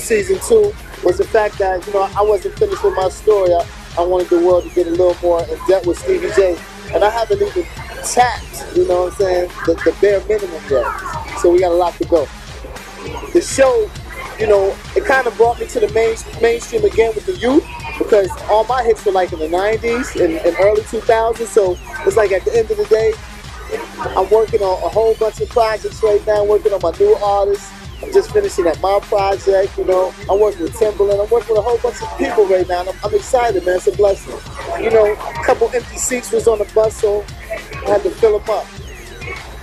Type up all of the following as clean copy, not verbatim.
season 2 was the fact that, you know, I wasn't finished with my story. I wanted the world to get a little more in depth with Stevie J. And I haven't even tapped, you know what I'm saying, the bare minimum yet. So we got a lot to go. The show, you know, it kind of brought me to the mainstream again with the youth, because all my hits were like in the 90s and early 2000s. So it's like at the end of the day, I'm working on a whole bunch of projects right now. I'm working on my new artists. I'm just finishing that my project, you know. I'm working with Timberland. I'm working with a whole bunch of people right now. And I'm excited, man. It's a blessing. You know, a couple empty seats was on the bus, so I had to fill them up.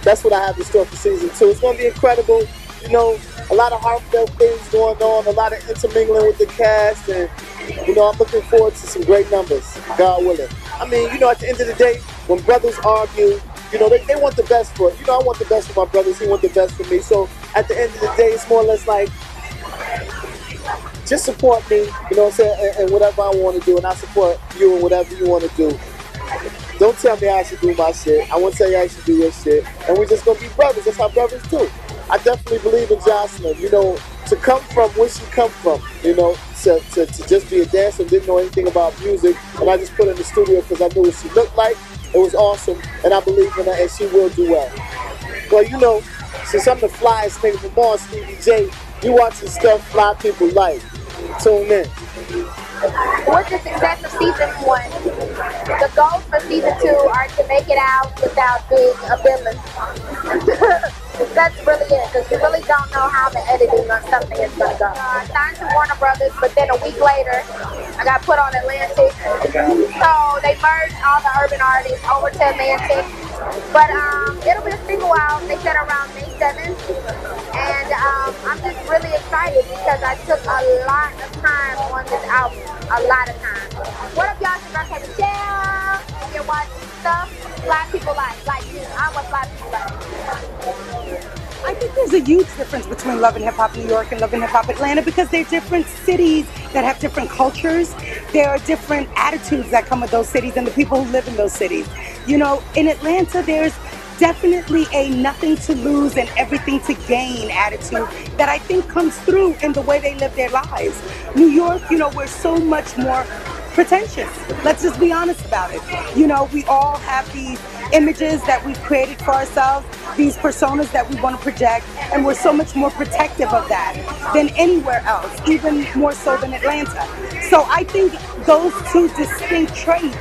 That's what I have in store for season 2. It's going to be incredible. You know, a lot of heartfelt things going on, a lot of intermingling with the cast, and, you know, I'm looking forward to some great numbers, God willing. I mean, you know, at the end of the day, when brothers argue, you know, they want the best for it. You know, I want the best for my brothers. He wants the best for me. So at the end of the day, it's more or less like, just support me, you know what I'm saying, and whatever I want to do, and I support you in whatever you want to do. Don't tell me I should do my shit. I won't tell you I should do your shit. And we're just going to be brothers. That's how brothers do. I definitely believe in Jocelyn, you know, to come from where she come from, you know, to just be a dancer and didn't know anything about music. And I just put her in the studio because I knew what she looked like. It was awesome, and I believe in her, and she will do well. Well, you know, since I'm the flyest nigga from all, Stevie J, you watching stuff fly people like. Tune in. With the success of season 1, the goals for season 2 are to make it out without being a villain. That's really it, because you really don't know how the editing on something is going to go. I signed to Warner Brothers, but then a week later, I got put on Atlantic. So they merged all the urban artists over to Atlantic. But it'll be a single out, they said around May 7th. And I'm just really excited because I took a lot of time on this album. A lot of time. What up, y'all? It's your girl, Michelle. And you're watching stuff Black people like you. I'm what Black people like. I think there's a huge difference between Love and Hip Hop New York and Love and Hip Hop Atlanta, because they're different cities that have different cultures. There are different attitudes that come with those cities and the people who live in those cities. You know, in Atlanta, there's definitely a nothing to lose and everything to gain attitude that I think comes through in the way they live their lives. New York, you know, we're so much more pretentious. Let's just be honest about it. You know, we all have these images that we've created for ourselves, these personas that we want to project, and we're so much more protective of that than anywhere else, even more so than Atlanta. So I think those two distinct traits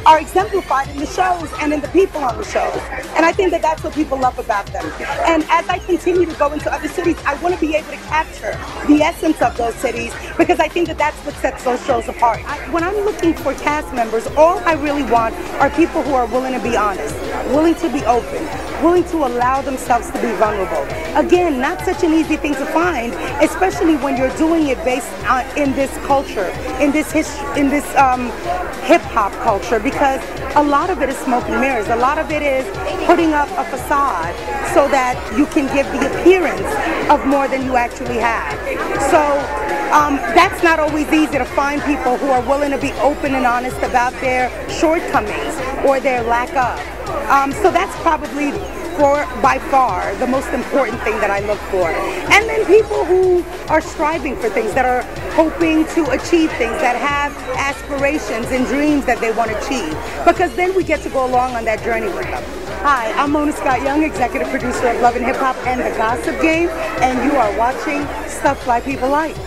are exemplified in the shows and in the people on the shows. And I think that that's what people love about them. And as I continue to go into other cities, I want to be able to capture the essence of those cities, because I think that that's what sets those shows apart. When I'm looking for cast members, all I really want are people who are willing to be honest, willing to be open, willing to allow themselves to be vulnerable. Again, not such an easy thing to find, especially when you're doing it based on, in this culture, in this hip-hop culture, because a lot of it is smoke and mirrors. A lot of it is putting up a facade so that you can give the appearance of more than you actually have. So that's not always easy to find people who are willing to be open and honest about their shortcomings or their lack of. So that's probably by far the most important thing that I look for. And then people who are striving for things, that are hoping to achieve things, that have aspirations and dreams that they want to achieve, because then we get to go along on that journey with them. Hi, I'm Mona Scott Young, executive producer of Love and Hip Hop and The Gossip Game, and you are watching Stuff Black People Like.